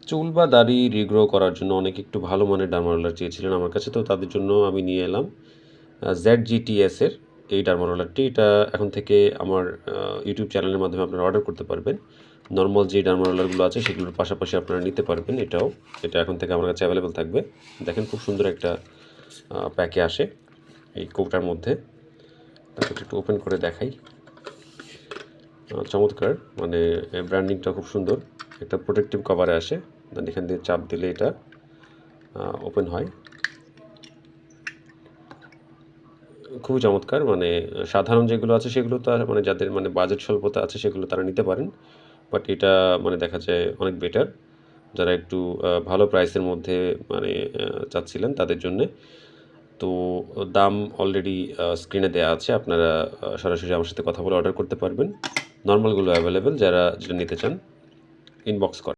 চুল বা দাড়ি রিগ্রো করার জন্য অনেকে একটু ভালো মানের ডার্মা রোলার চেয়েছিলেন আমার কাছে, তো তাদের জন্য আমি নিয়ে এলাম ZGTS এর এই ডার্মা রোলারটি। এটা এখন থেকে আমার ইউটিউব চ্যানেলের মাধ্যমে আপনারা অর্ডার করতে পারবেন। নরমাল যে ডার্মা রোলারগুলো আছে সেগুলোর পাশাপাশি আপনারা নিতে পারবেন এটাও। এটা এখন থেকে আমার কাছে অ্যাভেলেবল থাকবে। দেখেন খুব সুন্দর একটা প্যাকে আসে এই কৌটার মধ্যে। তারপর একটু ওপেন করে দেখাই। চমৎকার, মানে ব্র্যান্ডিংটা খুব সুন্দর। একটা প্রোটেক্টিভ কভারে আসে, দেন এখান দিয়ে চাপ দিলে এটা ওপেন হয়। খুবই চমৎকার, মানে সাধারণ যেগুলো আছে সেগুলো তো আর মানে যাদের মানে বাজেট স্বল্পতা আছে সেগুলো তারা নিতে পারেন। বাট এটা মানে দেখা যায় অনেক বেটার যারা একটু ভালো প্রাইসের মধ্যে মানে চাচ্ছিলেন তাদের জন্যে। তো দাম অলরেডি স্ক্রিনে দেয়া আছে। আপনারা সরাসরি আমার সাথে কথা বলে অর্ডার করতে পারবেন। নরমালগুলো অ্যাভেলেবেল, যারা যেটা নিতে চান ইনবক্স করেন।